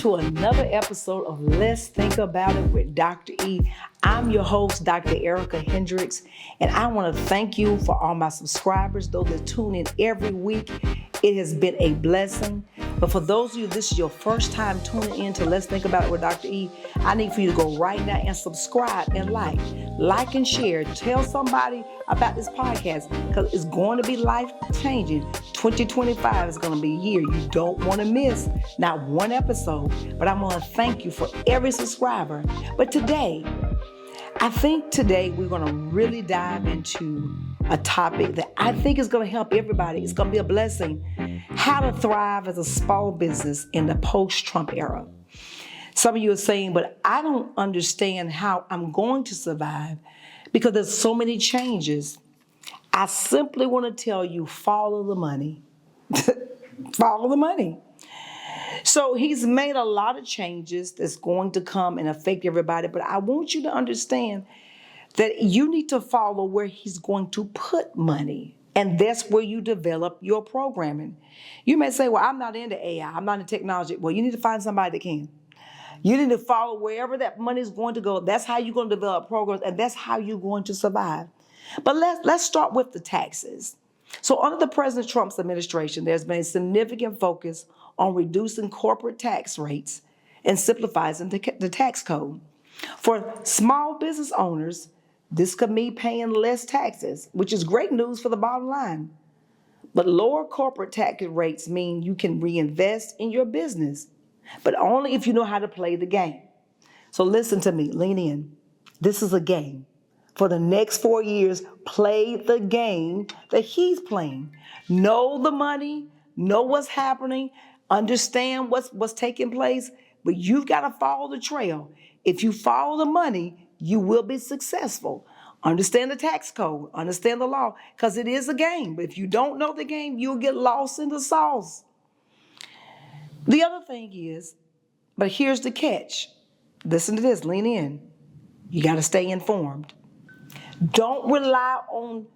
to another episode of Let's Think About It with Dr. E. I'm your host, Dr. Erica Hendricks, and I want to thank you for all my subscribers, those that tune in every week. It has been a blessing. But for those of you, this is your first time tuning in to Let's Think About It with Dr. E, I need for you to go right now and subscribe and like and share. Tell somebody about this podcast because it's going to be life-changing. 2025 is going to be a year you don't want to miss, not one episode. But I want to thank you for every subscriber. But today, I think today we're going to really dive into a topic that I think is going to help everybody. It's going to be a blessing. How to thrive as a small business in the post-Trump era. Some of you are saying, but I don't understand how I'm going to survive because there's so many changes. I simply want to tell you, follow the money. Follow the money. So he's made a lot of changes that's going to come and affect everybody, but I want you to understand that you need to follow where he's going to put money. And that's where you develop your programming. You may say, well, I'm not into AI. I'm not into technology. Well, you need to find somebody that can. You need to follow wherever that money is going to go. That's how you're going to develop programs, and that's how you're going to survive. But let's start with the taxes. So under the President Trump's administration, there's been a significant focus on reducing corporate tax rates and simplifying the tax code. For small business owners, this could mean paying less taxes, which is great news for the bottom line. But lower corporate tax rates mean you can reinvest in your business, but only if you know how to play the game. So listen to me, lean in. This is a game. For the next 4 years, play the game that he's playing. Know the money, know what's happening, understand what's taking place, but you've got to follow the trail. If you follow the money, you will be successful. Understand the tax code, understand the law, because it is a game. But if you don't know the game, you'll get lost in the sauce. The other thing is, but here's the catch. Listen to this, lean in. You got to stay informed. Don't rely on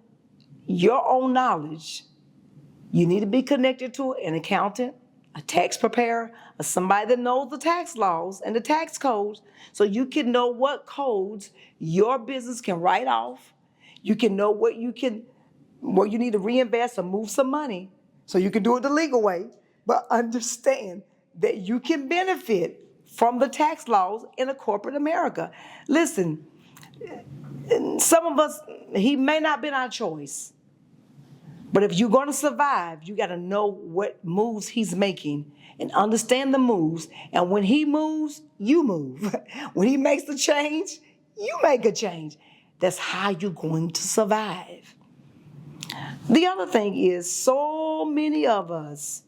your own knowledge. You need to be connected to an accountant, a tax preparer, or somebody that knows the tax laws and the tax codes so you can know what codes your business can write off. You can know where you need to reinvest or move some money so you can do it the legal way, but understand that you can benefit from the tax laws in a corporate America. Listen, some of us, he may not have been our choice. But if you're going to survive, you got to know what moves he's making and understand the moves. And when he moves, you move. When he makes a change, you make a change. That's how you're going to survive. The other thing is, so many of us,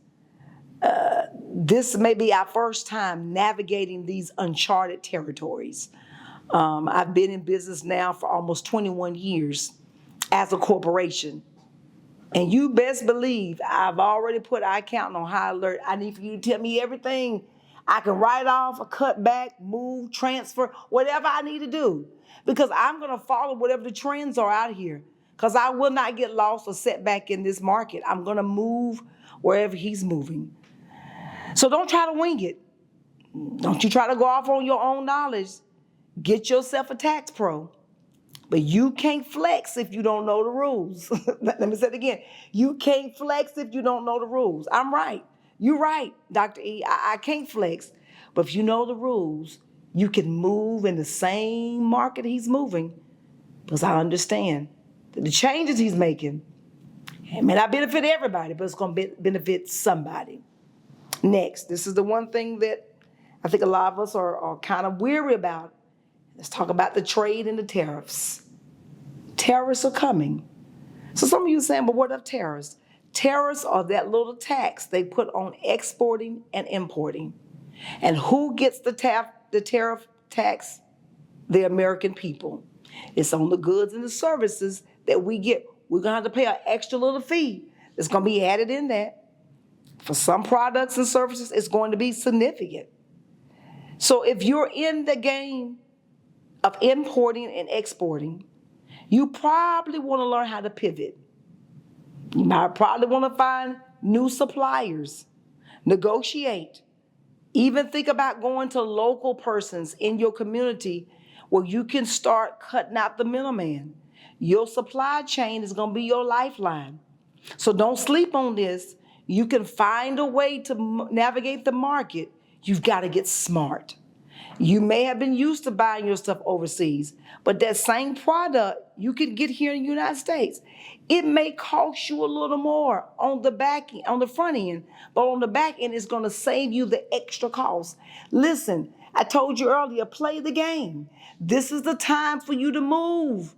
this may be our first time navigating these uncharted territories. I've been in business now for almost 21 years as a corporation. And you best believe I've already put our accountant on high alert. I need for you to tell me everything I can write off, or cut back, move, transfer, whatever I need to do. Because I'm going to follow whatever the trends are out here. Because I will not get lost or set back in this market. I'm going to move wherever he's moving. So don't try to wing it. Don't you try to go off on your own knowledge. Get yourself a tax pro. But you can't flex if you don't know the rules. Let me say it again. You can't flex if you don't know the rules. I'm right. You're right, Dr. E. I can't flex. But if you know the rules, you can move in the same market he's moving. Because I understand that the changes he's making, it may not benefit everybody, but it's going to benefit somebody. Next, this is the one thing that I think a lot of us are kind of weary about. Let's talk about the trade and the tariffs. Tariffs are coming. So some of you are saying, but what of tariffs? Tariffs are that little tax they put on exporting and importing. And who gets the tariff tax? The American people. It's on the goods and the services that we get. We're going to have to pay an extra little fee that's going to be added in that. For some products and services, it's going to be significant. So if you're in the game of importing and exporting, you probably want to learn how to pivot. You might probably want to find new suppliers, negotiate, Even think about going to local persons in your community where you can start cutting out the middleman. Your supply chain is going to be your lifeline. So don't sleep on this. You can find a way to navigate the market. You've got to get smart. You may have been used to buying your stuff overseas, but that same product you can get here in the United States. It may cost you a little more on the back end, on the front end, but on the back end, it's going to save you the extra cost. Listen, I told you earlier, play the game. This is the time for you to move.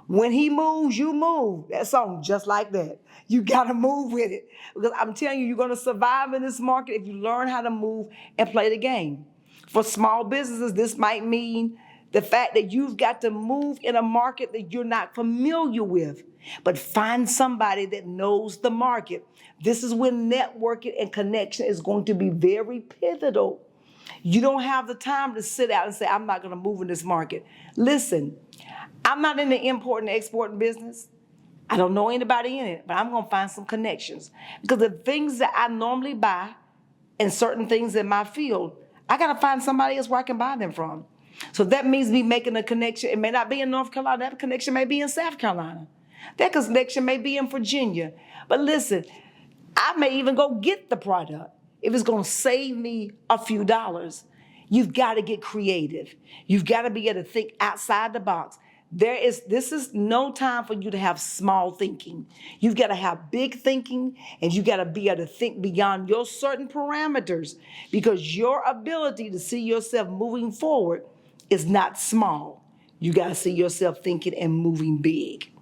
When he moves, you move. That song, just like that. You got to move with it. Because I'm telling you, you're going to survive in this market if you learn how to move and play the game. For small businesses, this might mean the fact that you've got to move in a market that you're not familiar with, but find somebody that knows the market. This is when networking and connection is going to be very pivotal. You don't have the time to sit out and say, I'm not going to move in this market. Listen, I'm not in the import and exporting business. I don't know anybody in it, but I'm going to find some connections. Because the things that I normally buy and certain things in my field, I got to find somebody else where I can buy them from. So that means me making a connection. It may not be in North Carolina. That connection may be in South Carolina. That connection may be in Virginia. But listen, I may even go get the product if it's going to save me a few dollars. You've got to get creative. You've got to be able to think outside the box. This is no time for you to have small thinking. You've got to have big thinking, and you got to be able to think beyond your certain parameters, because your ability to see yourself moving forward is not small. You got to see yourself thinking and moving big.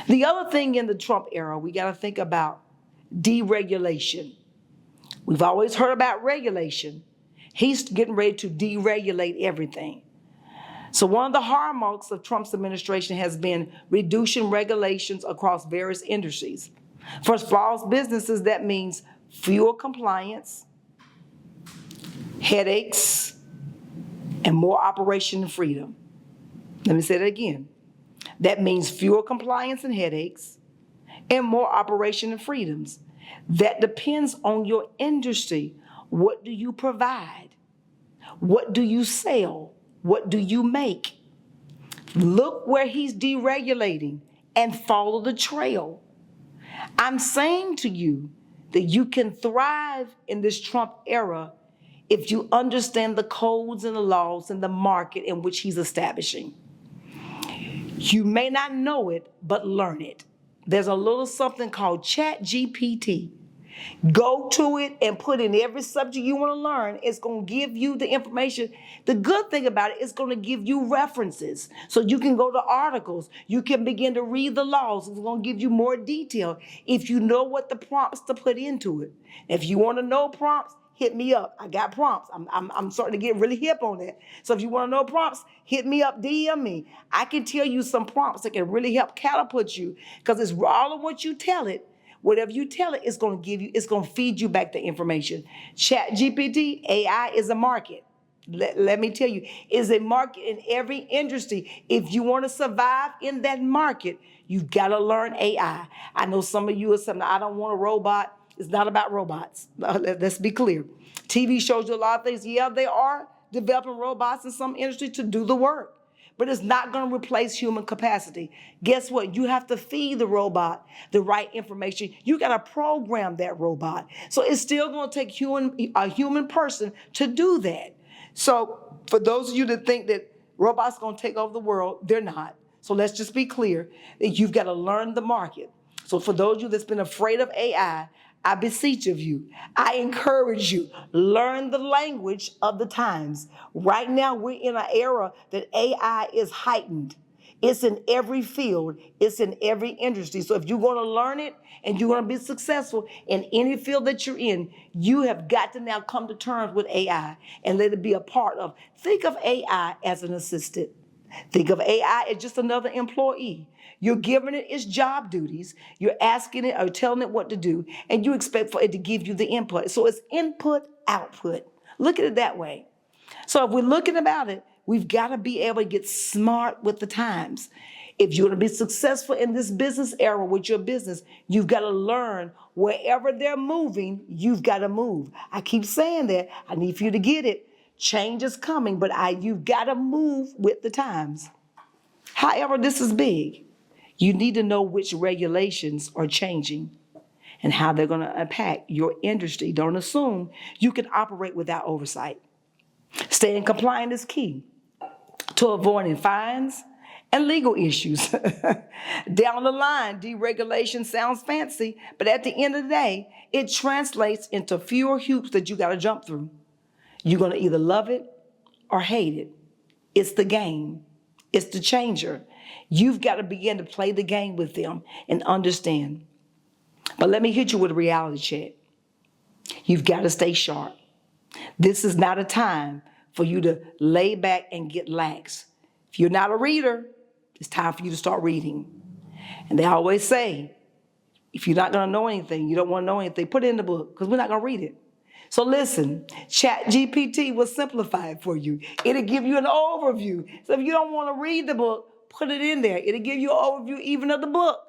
The other thing in the Trump era, we got to think about deregulation. We've always heard about regulation. He's getting ready to deregulate everything. So one of the hallmarks of Trump's administration has been reducing regulations across various industries. For small businesses, that means fewer compliance, headaches, and more operation freedom. Let me say that again. That means fewer compliance and headaches, and more operation and freedoms. That depends on your industry. What do you provide? What do you sell? What do you make? Look where he's deregulating and follow the trail. I'm saying to you that you can thrive in this Trump era if you understand the codes and the laws and the market in which he's establishing. You may not know it, but learn it. There's a little something called ChatGPT. Go to it and put in every subject you want to learn. It's going to give you the information. The good thing about it, it's going to give you references. So you can go to articles. You can begin to read the laws. It's going to give you more detail if you know what the prompts to put into it. If you want to know prompts, hit me up. I got prompts. I'm starting to get really hip on that. So if you want to know prompts, hit me up, DM me. I can tell you some prompts that can really help catapult you, because it's all of what you tell it. Whatever you tell it, it's going to give you, it's going to feed you back the information. ChatGPT, AI is a market. Let me tell you, is a market in every industry. If you want to survive in that market, you've got to learn AI. I know some of you are saying, I don't want a robot. It's not about robots. Let's be clear. TV shows you a lot of things. Yeah, they are developing robots in some industry to do the work, but it's not going to replace human capacity. Guess what? You have to feed the robot the right information. You got to program that robot. So it's still going to take a human person to do that. So for those of you that think that robots are going to take over the world, they're not. So let's just be clear that you've got to learn the market. So for those of you that's been afraid of AI, I beseech of you, I encourage you, learn the language of the times. Right now, we're in an era that AI is heightened. It's in every field. It's in every industry. So if you're going to learn it and you're going to be successful in any field that you're in, you have got to now come to terms with AI and let it be a part of. Think of AI as an assistant. Think of AI as just another employee. You're giving it its job duties. You're asking it or telling it what to do, and you expect for it to give you the input. So it's input, output. Look at it that way. So if we're looking about it, we've got to be able to get smart with the times. If you're going to be successful in this business era with your business, you've got to learn wherever they're moving, you've got to move. I keep saying that. I need for you to get it. Change is coming, but you've got to move with the times. However, this is big. You need to know which regulations are changing and how they're going to impact your industry. Don't assume you can operate without oversight. Staying compliant is key to avoiding fines and legal issues. Down the line, deregulation sounds fancy, but at the end of the day, it translates into fewer hoops that you got to jump through. You're going to either love it or hate it. It's the game. It's the changer. You've got to begin to play the game with them and understand. But let me hit you with a reality check. You've got to stay sharp. This is not a time for you to lay back and get lax. If you're not a reader, it's time for you to start reading. And they always say, if you're not going to know anything, you don't want to know anything, put it in the book because we're not going to read it. So listen, ChatGPT will simplify it for you. It'll give you an overview. So if you don't want to read the book, put it in there. It'll give you an overview even of the book.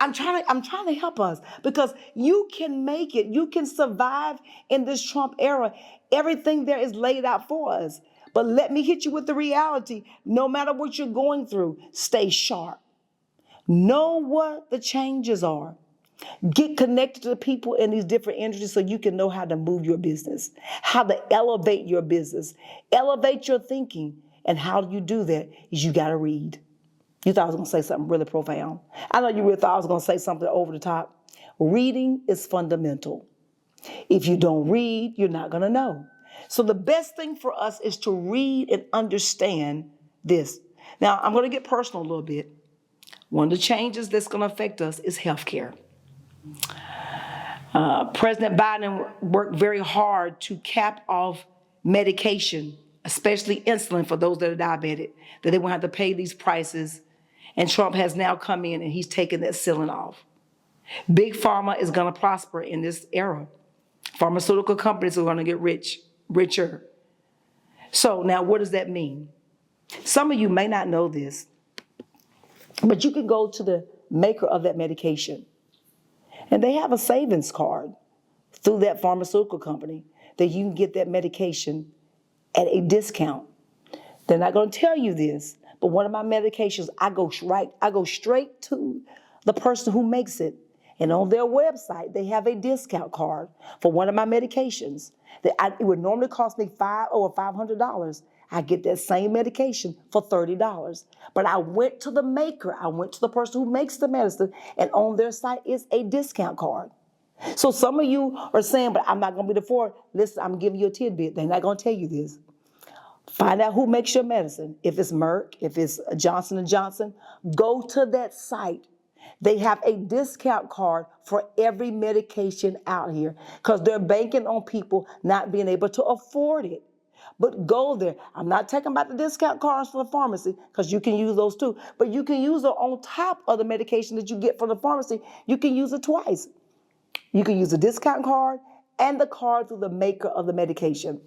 I'm trying to help us because you can make it. You can survive in this Trump era. Everything there is laid out for us. But let me hit you with the reality. No matter what you're going through, stay sharp. Know what the changes are. Get connected to the people in these different industries so you can know how to move your business, how to elevate your business, elevate your thinking. And how do you do that is you got to read. You thought I was going to say something really profound. I know you really thought I was going to say something over the top. Reading is fundamental. If you don't read, you're not going to know. So the best thing for us is to read and understand this. Now, I'm going to get personal a little bit. One of the changes that's going to affect us is healthcare. President Biden worked very hard to cap off medication, especially insulin for those that are diabetic, that they won't have to pay these prices. And Trump has now come in and he's taken that ceiling off. Big pharma is going to prosper in this era. Pharmaceutical companies are going to get richer. So now what does that mean? Some of you may not know this, but you can go to the maker of that medication and they have a savings card through that pharmaceutical company that you can get that medication at a discount. They're not going to tell you this, but one of my medications, I go straight to the person who makes it. And on their website, they have a discount card for one of my medications. It would normally cost me $500. I get that same medication for $30. But I went to the maker, I went to the person who makes the medicine, and on their site is a discount card. So some of you are saying, but I'm not going to be the forward. Listen, I'm giving you a tidbit. They're not going to tell you this. Find out who makes your medicine. If it's Merck, if it's Johnson & Johnson, go to that site. They have a discount card for every medication out here because they're banking on people not being able to afford it. But go there. I'm not talking about the discount cards for the pharmacy because you can use those too. But you can use it on top of the medication that you get from the pharmacy. You can use it twice. You can use the discount card and the card through the maker of the medication.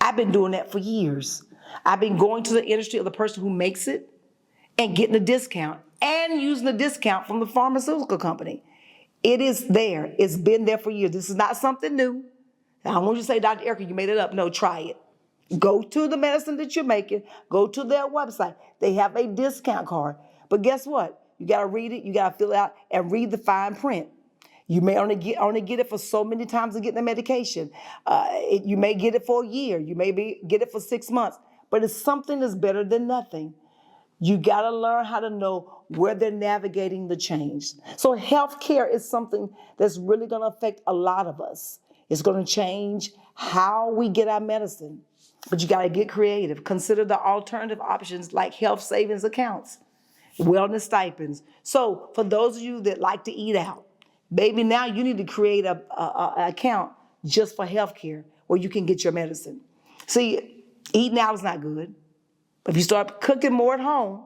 I've been doing that for years. I've been going to the industry of the person who makes it and getting a discount and using the discount from the pharmaceutical company. It is there. It's been there for years. This is not something new. I don't want you to say, Dr. Erica, you made it up. No, try it. Go to the medicine that you're making. Go to their website. They have a discount card. But guess what? You got to read it. You got to fill it out and read the fine print. You may only get it for so many times to get the medication. You may get it for a year. You may get it for 6 months. But it's something that's better than nothing. You got to learn how to know where they're navigating the change. So healthcare is something that's really going to affect a lot of us. It's going to change how we get our medicine. But you got to get creative. Consider the alternative options like health savings accounts, wellness stipends. So for those of you that like to eat out, maybe now you need to create an account just for healthcare where you can get your medicine. See, eating out is not good. But if you start cooking more at home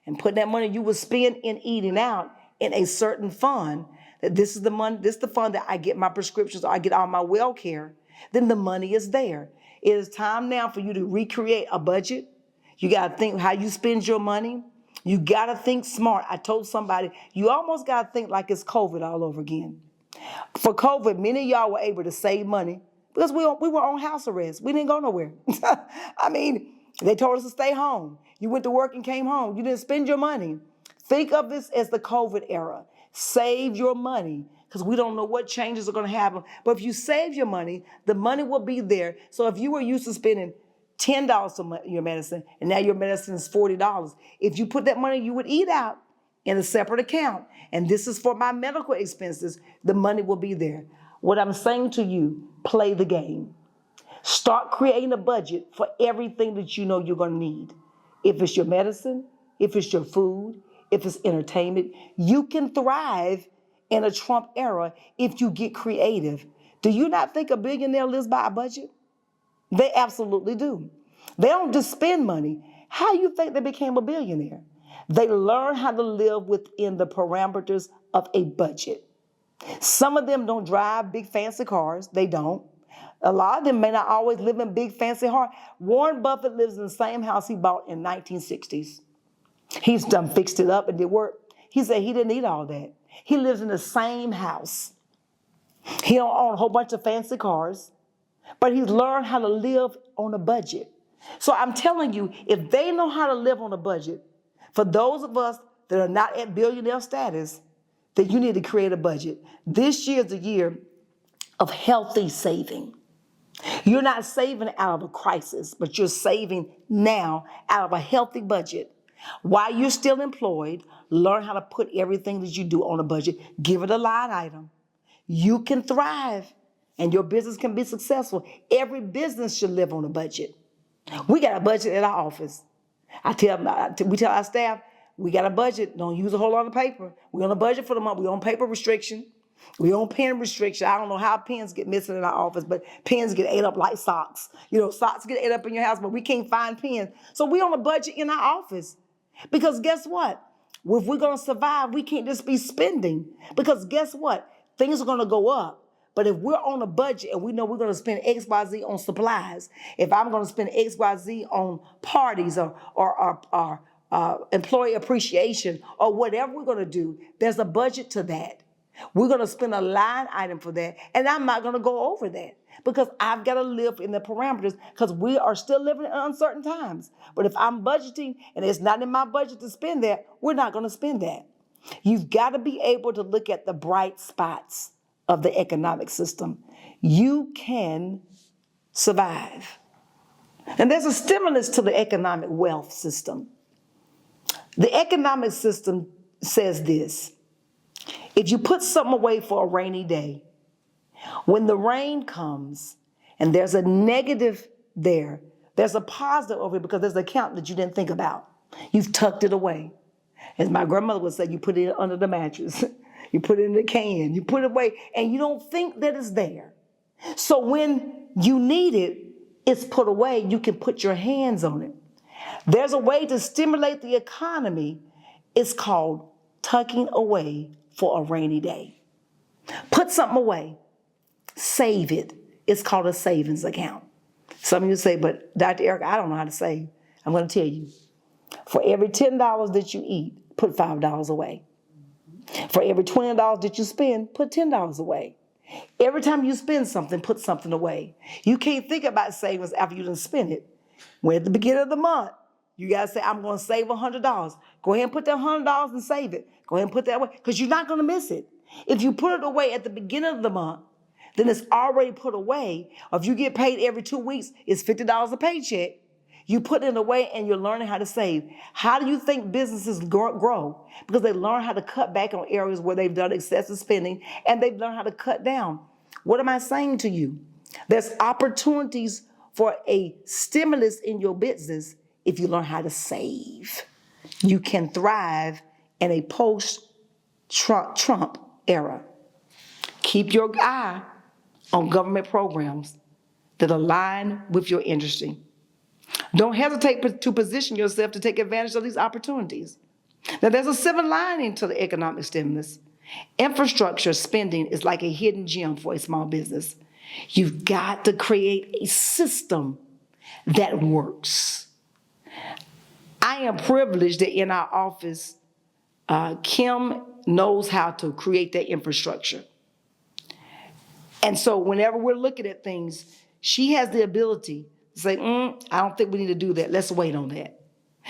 and putting that money you would spend in eating out in a certain fund, that this is the fund that I get my prescriptions or I get all my well care, then the money is there. It is time now for you to recreate a budget. You got to think how you spend your money. You got to think smart. I told somebody, you almost got to think like it's COVID all over again. For COVID, many of y'all were able to save money because we were on house arrest. We didn't go nowhere. I mean, they told us to stay home. You went to work and came home. You didn't spend your money. Think of this as the COVID era. Save your money because we don't know what changes are going to happen. But if you save your money, the money will be there. So if you were used to spending $10 on your medicine and now your medicine is $40, if you put that money you would eat out in a separate account, and this is for my medical expenses, the money will be there. What I'm saying to you, play the game. Start creating a budget for everything that you know you're going to need. If it's your medicine, if it's your food, if it's entertainment, you can thrive in a Trump era if you get creative. Do you not think a billionaire lives by a budget? They absolutely do. They don't just spend money. How do you think they became a billionaire? They learn how to live within the parameters of a budget. Some of them don't drive big fancy cars. They don't. A lot of them may not always live in big fancy cars. Warren Buffett lives in the same house he bought in 1960s. He's done fixed it up and did work. He said he didn't need all that. He lives in the same house. He don't own a whole bunch of fancy cars, but he's learned how to live on a budget. So I'm telling you, if they know how to live on a budget, for those of us that are not at billionaire status, then you need to create a budget. This year is the year of healthy saving. You're not saving out of a crisis, but you're saving now out of a healthy budget. While you're still employed, learn how to put everything that you do on a budget. Give it a line item. You can thrive and your business can be successful. Every business should live on a budget. We got a budget at our office. We tell our staff, we got a budget. Don't use a whole lot of paper. We're on a budget for the month. We're on paper restriction. We're on pen restriction. I don't know how pens get missing in our office, but pens get ate up like socks. Socks get ate up in your house, but we can't find pens. So we're on a budget in our office. Because guess what? If we're going to survive, we can't just be spending. Because guess what? Things are going to go up. But if we're on a budget and we know we're going to spend X, Y, Z on supplies, if I'm going to spend X, Y, Z on parties or employee appreciation or whatever we're going to do, there's a budget to that. We're going to spend a line item for that, and I'm not going to go over that because I've got to live in the parameters because we are still living in uncertain times. But if I'm budgeting and it's not in my budget to spend that, we're not going to spend that. You've got to be able to look at the bright spots of the economic system. You can survive. And there's a stimulus to the economic wealth system. The economic system says this: if you put something away for a rainy day, when the rain comes and there's a negative there, there's a positive over it because there's an account that you didn't think about. You've tucked it away. As my grandmother would say, you put it under the mattress. You put it in the can. You put it away and you don't think that it's there. So when you need it, it's put away. You can put your hands on it. There's a way to stimulate the economy. It's called tucking away for a rainy day. Put something away. Save it. It's called a savings account. Some of you say, but Dr. Erica, I don't know how to save. I'm going to tell you. For every $10 that you eat, put $5 away. For every $20 that you spend, put $10 away. Every time you spend something, put something away. You can't think about savings after you done spend it. When at the beginning of the month, you got to say, I'm going to save $100. Go ahead and put that $100 and save it. Go ahead and put that away because you're not going to miss it. If you put it away at the beginning of the month, then it's already put away. Or if you get paid every 2 weeks, it's $50 a paycheck. You put it away and you're learning how to save. How do you think businesses grow? Because they learn how to cut back on areas where they've done excessive spending and they've learned how to cut down. What am I saying to you? There's opportunities for a stimulus in your business if you learn how to save. You can thrive in a post-Trump era. Keep your eye on government programs that align with your industry. Don't hesitate to position yourself to take advantage of these opportunities. Now, there's a silver lining to the economic stimulus. Infrastructure spending is like a hidden gem for a small business. You've got to create a system that works. I am privileged that in our office, Kim knows how to create that infrastructure. And so whenever we're looking at things, she has the ability to say, I don't think we need to do that. Let's wait on that.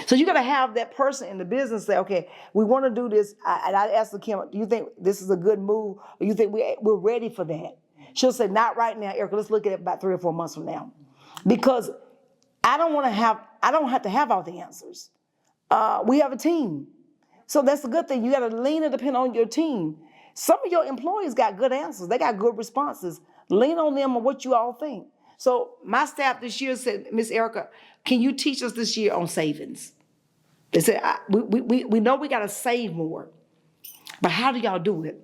So you got to have that person in the business say, okay, we want to do this. And I asked Kim, do you think this is a good move? Or you think we're ready for that? She'll say, not right now, Erica. Let's look at it about 3 or 4 months from now. Because I don't have to have all the answers. We have a team. So that's a good thing. You got to lean and depend on your team. Some of your employees got good answers. They got good responses. Lean on them on what you all think. So my staff this year said, Miss Erica, can you teach us this year on savings? They said, we know we got to save more, but how do y'all do it?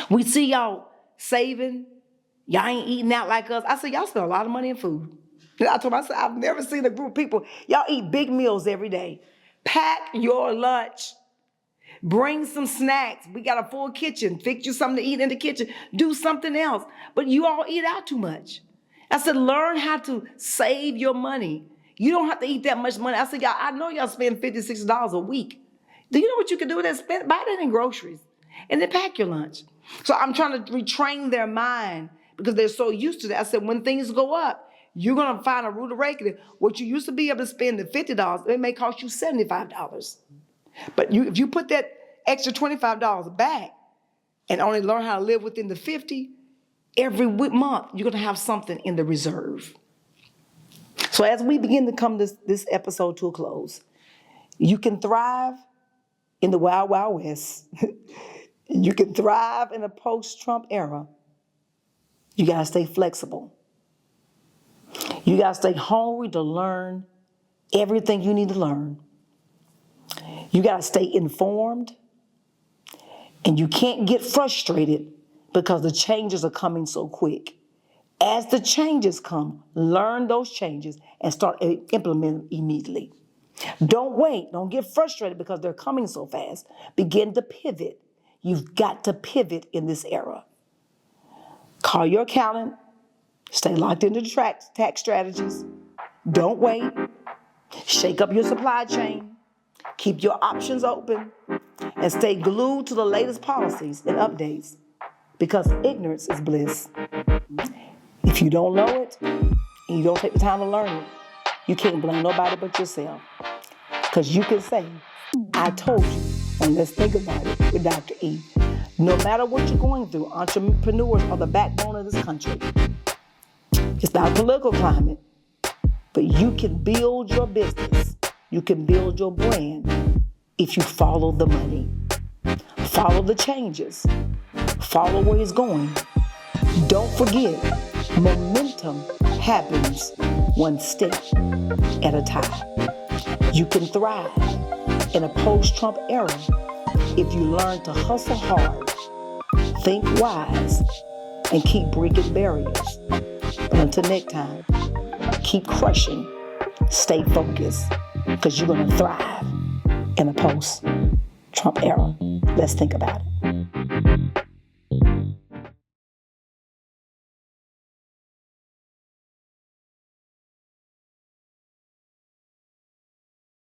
We see y'all saving. Y'all ain't eating out like us. I said, y'all spend a lot of money in food. I told myself, I've never seen a group of people. Y'all eat big meals every day. Pack your lunch. Bring some snacks. We got a full kitchen. Fix you something to eat in the kitchen. Do something else. But you all eat out too much. I said, learn how to save your money. You don't have to eat that much money. I said, y'all, I know y'all spend $50, $60 a week. Do you know what you can do with that? Buy that in groceries and then pack your lunch. So I'm trying to retrain their mind because they're so used to that. I said, when things go up, you're going to find a rude awakening. What you used to be able to spend the $50, it may cost you $75. But if you put that extra $25 back and only learn how to live within the 50, every month you're going to have something in the reserve. So as we begin to come this episode to a close, you can thrive in the Wild Wild West. You can thrive in a post-Trump era. You got to stay flexible. You got to stay hungry to learn everything you need to learn. You got to stay informed. And you can't get frustrated because the changes are coming so quick. As the changes come, learn those changes and start implementing immediately. Don't wait. Don't get frustrated because they're coming so fast. Begin to pivot. You've got to pivot in this era. Call your accountant. Stay locked into the tax strategies. Don't wait. Shake up your supply chain. Keep your options open. And stay glued to the latest policies and updates because ignorance is bliss. If you don't know it and you don't take the time to learn it, you can't blame nobody but yourself. Because you can say, I told you, and let's think about it with Dr. E. No matter what you're going through, entrepreneurs are the backbone of this country. It's not a political climate, but you can build your business. You can build your brand if you follow the money. Follow the changes. Follow where he's going. Don't forget, momentum happens one step at a time. You can thrive in a post-Trump era if you learn to hustle hard, think wise, and keep breaking barriers. But until next time, keep crushing, stay focused, because you're going to thrive in a post-Trump era. Let's think about it.